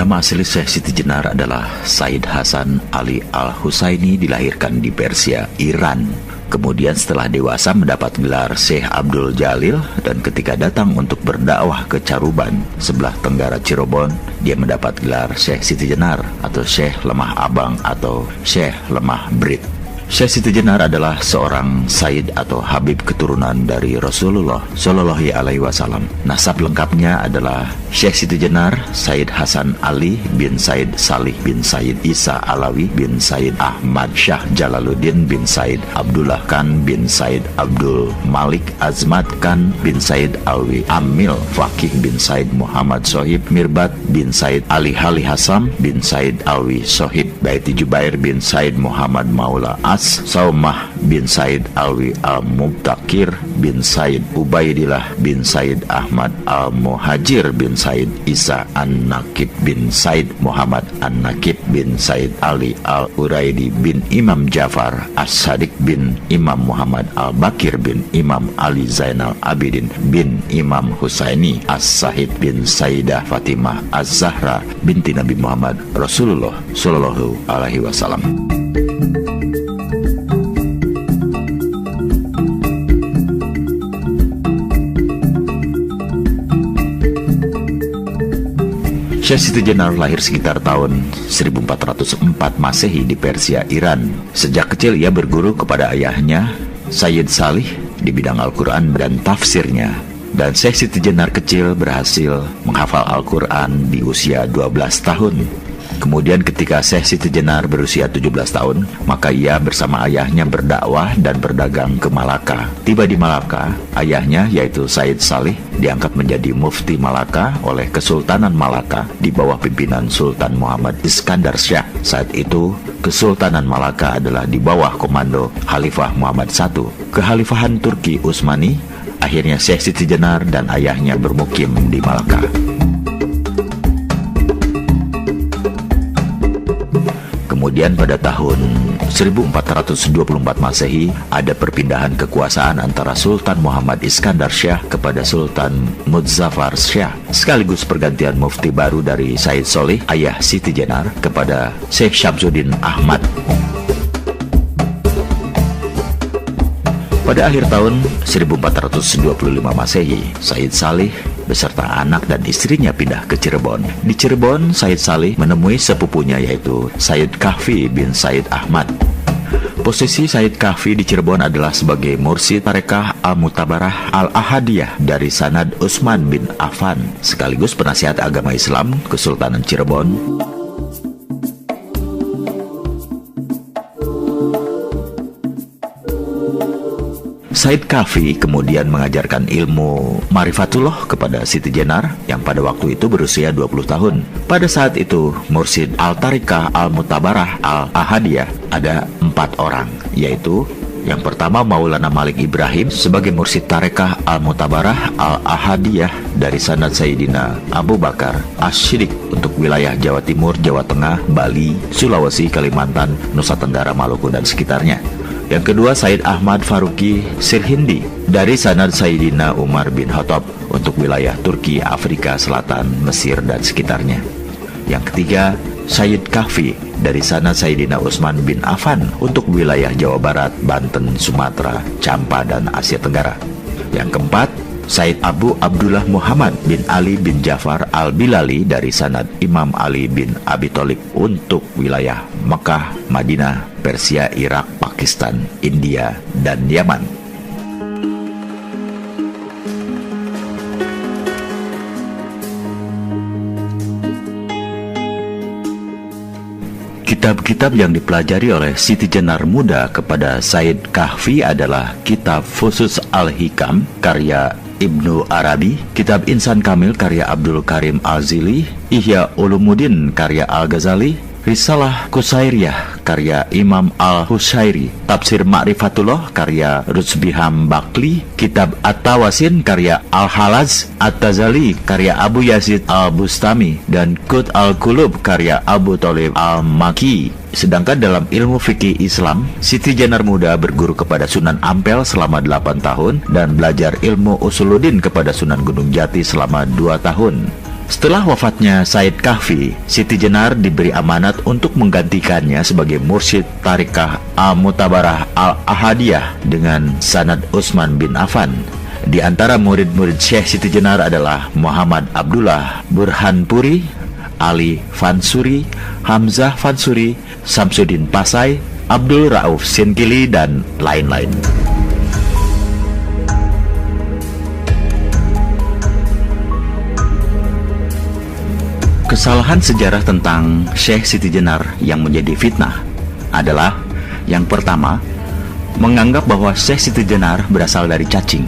Nama asli Syekh Siti Jenar adalah Said Hasan Ali Al-Husaini, dilahirkan di Persia, Iran. Kemudian setelah dewasa mendapat gelar Syekh Abdul Jalil, dan ketika datang untuk berdakwah ke Caruban, sebelah tenggara Cirebon, dia mendapat gelar Syekh Siti Jenar atau Syekh Lemah Abang atau Syekh Lemah Brit. Syekh Siti Jenar adalah seorang Sayyid atau Habib keturunan dari Rasulullah Shallallahu Alaihi Wasallam. Nasab lengkapnya adalah Syekh Siti Jenar Said Hasan Ali bin Said Salih bin Said Isa Alawi bin Said Ahmad Syah Jalaluddin bin Said Abdullah Khan bin Said Abdul Malik Azmat Khan bin Said Alwi Amil Fakih bin Said Muhammad Sohib Mirbat bin Said Ali Hali Hassam bin Said Alwi Sohib Baiti Jubair bin Said Muhammad Maula Saumah bin Said Alwi Al-Mubtakir bin Said Ubaidillah bin Said Ahmad Al-Muhajir bin Said Isa An-Nakib bin Said Muhammad An-Nakib bin Said Ali Al-Uraidi bin Imam Jafar As-Sadiq bin Imam Muhammad Al-Bakir bin Imam Ali Zainal Abidin bin Imam Husaini As-Sahid bin Sayyidah Fatimah Az-Zahra binti Nabi Muhammad Rasulullah Sallallahu Alaihi Wasallam. Syekh Siti Jenar lahir sekitar tahun 1404 Masehi di Persia, Iran. Sejak kecil ia berguru kepada ayahnya, Sayyid Salih, di bidang Al-Quran dan tafsirnya. Dan Syekh Siti Jenar kecil berhasil menghafal Al-Quran di usia 12 tahun. Kemudian ketika Syekh Siti Jenar berusia 17 tahun, maka ia bersama ayahnya berdakwah dan berdagang ke Malaka. Tiba di Malaka, ayahnya yaitu Said Salih diangkat menjadi mufti Malaka oleh Kesultanan Malaka di bawah pimpinan Sultan Muhammad Iskandar Syah. Saat itu, Kesultanan Malaka adalah di bawah komando Khalifah Muhammad I. Kekhalifahan Turki Utsmani, akhirnya Syekh Siti Jenar dan ayahnya bermukim di Malaka. Kemudian pada tahun 1424 Masehi ada perpindahan kekuasaan antara Sultan Muhammad Iskandar Syah kepada Sultan Muzaffar Syah, sekaligus pergantian mufti baru dari Said Solih, ayah Siti Jenar, kepada Syekh Syamsuddin Ahmad. Pada akhir tahun 1425 Masehi, Said Salih beserta anak dan istrinya pindah ke Cirebon. Di Cirebon, Said Salih menemui sepupunya yaitu Said Kahfi bin Said Ahmad. Posisi Said Kahfi di Cirebon adalah sebagai mursyid Tarekah Al-Mutabarah Al-Ahadiyah dari Sanad Utsman bin Affan, sekaligus penasihat agama Islam Kesultanan Cirebon. Said Kahfi kemudian mengajarkan ilmu Marifatullah kepada Siti Jenar yang pada waktu itu berusia 20 tahun. Pada saat itu, mursyid Al-Tariqah Al-Mutabarah Al-Ahadiyah ada 4 orang, yaitu yang pertama Maulana Malik Ibrahim sebagai mursyid Tarekah Al-Mutabarah Al-Ahadiyah dari Sanad Sayyidina Abu Bakar As-Siddiq untuk wilayah Jawa Timur, Jawa Tengah, Bali, Sulawesi, Kalimantan, Nusa Tenggara, Maluku dan sekitarnya. Yang kedua Said Ahmad Faruqi Sirhindi dari Sanad Sayyidina Umar bin Khattab untuk wilayah Turki, Afrika Selatan, Mesir dan sekitarnya. Yang ketiga Sayyid Kahfi dari Sanad Sayyidina Utsman bin Affan untuk wilayah Jawa Barat, Banten, Sumatera, Campa dan Asia Tenggara. Yang keempat Said Abu Abdullah Muhammad bin Ali bin Jafar Al-Bilali dari Sanad Imam Ali bin Abi Thalib untuk wilayah Mekah, Madinah, Persia, Irak, Pakistan, India, dan Yaman. Kitab-kitab yang dipelajari oleh Siti Jenar muda kepada Said Kahfi adalah Kitab Fusus Al-Hikam karya Ibnu Arabi, Kitab Insan Kamil karya Abdul Karim Al-Zili, Ihya Ulumuddin karya Al-Ghazali, Risalah Qusairiyah karya Imam Al-Husairi, Tafsir Ma'rifatullah karya Rutsbiham Bakli, Kitab At-Tawasin karya Al-Halaz, At-Tazali karya Abu Yazid Al-Bustami, dan Qut Al-Qulub karya Abu Thalib Al-Maki. Sedangkan dalam ilmu fikih Islam, Siti Jenar muda berguru kepada Sunan Ampel selama 8 tahun dan belajar ilmu Usuluddin kepada Sunan Gunung Jati selama 2 tahun. Setelah wafatnya Said Kahfi, Siti Jenar diberi amanat untuk menggantikannya sebagai mursyid Tariqah Al-Mutabarah Al-Ahadiyah dengan sanad Utsman bin Affan. Di antara murid-murid Syekh Siti Jenar adalah Muhammad Abdullah Burhanpuri, Ali Fansuri, Hamzah Fansuri, Samsudin Pasai, Abdul Rauf Sinkili, dan lain-lain. Kesalahan sejarah tentang Syekh Siti Jenar yang menjadi fitnah adalah yang pertama, menganggap bahwa Syekh Siti Jenar berasal dari cacing.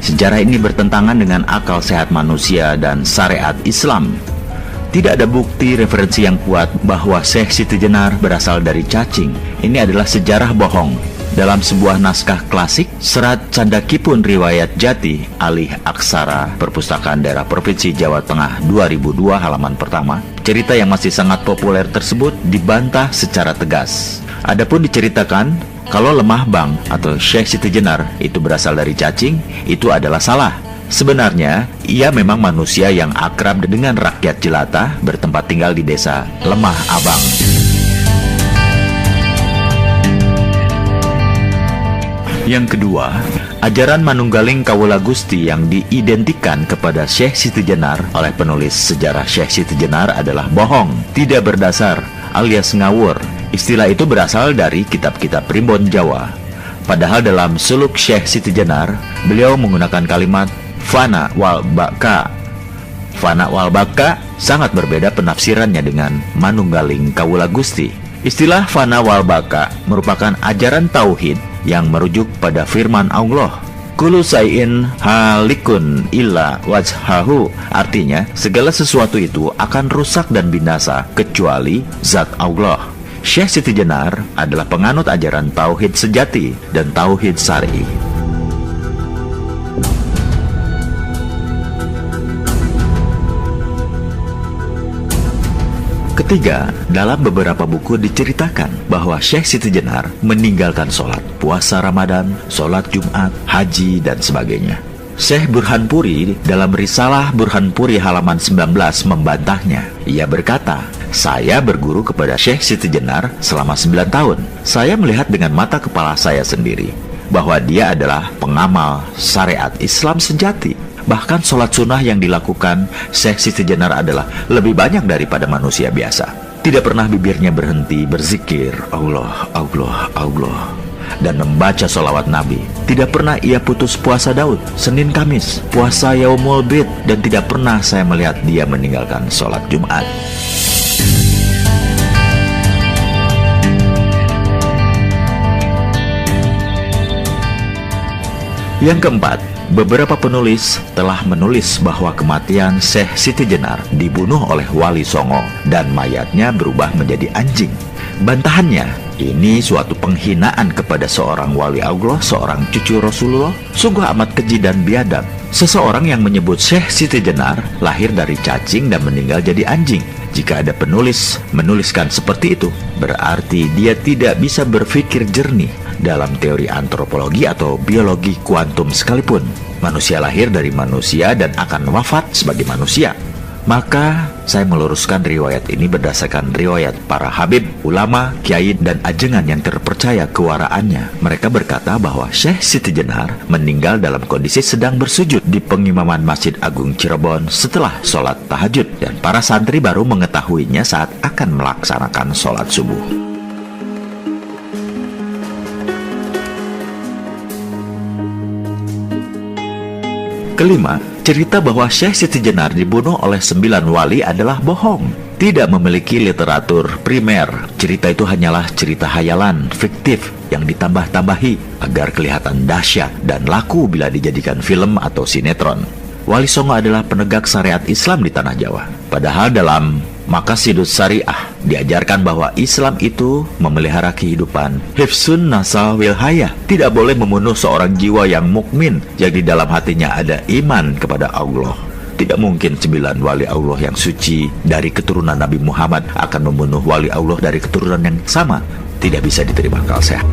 Sejarah ini bertentangan dengan akal sehat manusia dan syariat Islam. Tidak ada bukti referensi yang kuat bahwa Syekh Siti Jenar berasal dari cacing. Ini adalah sejarah bohong. Dalam sebuah naskah klasik, Serat Candakipun Riwayat Jati, Alih Aksara, Perpustakaan Daerah Provinsi Jawa Tengah 2002 halaman pertama, cerita yang masih sangat populer tersebut dibantah secara tegas. Adapun diceritakan kalau Lemah Bang atau Syekh Siti Jenar itu berasal dari cacing, itu adalah salah. Sebenarnya, ia memang manusia yang akrab dengan rakyat jelata bertempat tinggal di desa Lemah Abang. Yang kedua, ajaran Manunggaling Kawula Gusti yang diidentikan kepada Syekh Siti Jenar oleh penulis sejarah Syekh Siti Jenar adalah bohong, tidak berdasar, alias ngawur. Istilah itu berasal dari kitab-kitab primbon Jawa. Padahal dalam suluk Syekh Siti Jenar, beliau menggunakan kalimat fana wal baka. Fana wal baka sangat berbeda penafsirannya dengan Manunggaling Kawula Gusti. Istilah fana wal baka merupakan ajaran tauhid yang merujuk pada firman Allah, kullu syai'in halikun illa wajhahu. Artinya, segala sesuatu itu akan rusak dan binasa kecuali zat Allah. Syekh Siti Jenar adalah penganut ajaran tauhid sejati dan tauhid syar'i. Ketiga, dalam beberapa buku diceritakan bahwa Syekh Siti Jenar meninggalkan sholat puasa Ramadan, sholat Jumat, haji, dan sebagainya. Syekh Burhanpuri dalam risalah Burhanpuri halaman 19 membantahnya. Ia berkata, saya berguru kepada Syekh Siti Jenar selama 9 tahun. Saya melihat dengan mata kepala saya sendiri bahwa dia adalah pengamal syariat Islam sejati. Bahkan sholat sunnah yang dilakukan Syekh Siti Jenar adalah lebih banyak daripada manusia biasa. Tidak pernah bibirnya berhenti berzikir Allah, Allah, Allah, dan membaca sholawat Nabi. Tidak pernah ia putus puasa Daud, Senin Kamis, puasa Yaumul Bid, dan tidak pernah saya melihat dia meninggalkan sholat Jumat. Yang keempat, beberapa penulis telah menulis bahwa kematian Syekh Siti Jenar dibunuh oleh Wali Songo dan mayatnya berubah menjadi anjing. Bantahannya, ini suatu penghinaan kepada seorang wali Allah, seorang cucu Rasulullah, sungguh amat keji dan biadab. Seseorang yang menyebut Syekh Siti Jenar lahir dari cacing dan meninggal jadi anjing. Jika ada penulis menuliskan seperti itu, berarti dia tidak bisa berpikir jernih dalam teori antropologi atau biologi kuantum sekalipun. Manusia lahir dari manusia dan akan wafat sebagai manusia. Maka saya meluruskan riwayat ini berdasarkan riwayat para habib, ulama, kiai, dan ajengan yang terpercaya kewaraannya. Mereka berkata bahwa Syekh Siti Jenar meninggal dalam kondisi sedang bersujud di pengimaman Masjid Agung Cirebon setelah sholat tahajud, dan para santri baru mengetahuinya saat akan melaksanakan sholat subuh. Kelima, cerita bahwa Syekh Siti Jenar dibunuh oleh 9 wali adalah bohong. Tidak memiliki literatur primer. Cerita itu hanyalah cerita hayalan, fiktif, yang ditambah-tambahi agar kelihatan dahsyat dan laku bila dijadikan film atau sinetron. Wali Songo adalah penegak syariat Islam di Tanah Jawa. Padahal dalam Maqasidus Syariah diajarkan bahwa Islam itu memelihara kehidupan. Hifsun nasal wilhayah, tidak boleh membunuh seorang jiwa yang mukmin yang di dalam hatinya ada iman kepada Allah. Tidak mungkin 9 wali Allah yang suci dari keturunan Nabi Muhammad akan membunuh wali Allah dari keturunan yang sama. Tidak bisa diterima akal sehat.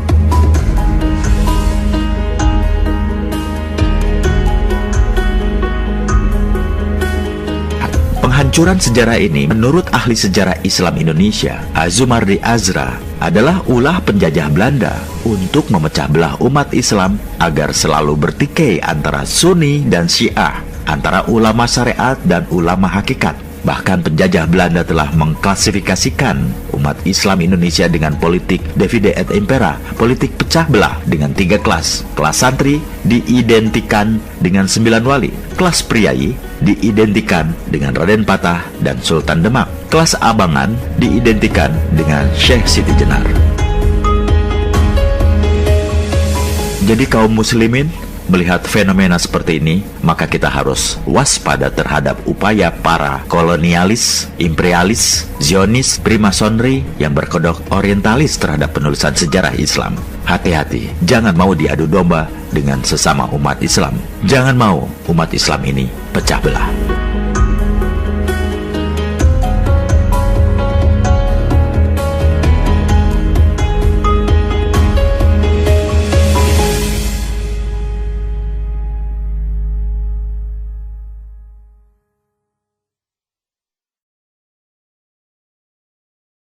Kehancuran sejarah ini, menurut ahli sejarah Islam Indonesia, Azumardi Azra, adalah ulah penjajah Belanda untuk memecah belah umat Islam agar selalu bertikai antara Sunni dan Syiah, antara ulama syariat dan ulama hakikat. Bahkan penjajah Belanda telah mengklasifikasikan umat Islam Indonesia dengan politik divide et impera, politik pecah belah dengan 3 kelas. Kelas santri diidentikan dengan 9 wali, kelas priai diidentikan dengan Raden Patah dan Sultan Demak, kelas abangan diidentikan dengan Syekh Siti Jenar. Jadi kaum muslimin, melihat fenomena seperti ini, maka kita harus waspada terhadap upaya para kolonialis, imperialis, Zionis, primasonri yang berkedok orientalis terhadap penulisan sejarah Islam. Hati-hati, jangan mau diadu domba dengan sesama umat Islam. Jangan mau umat Islam ini pecah belah.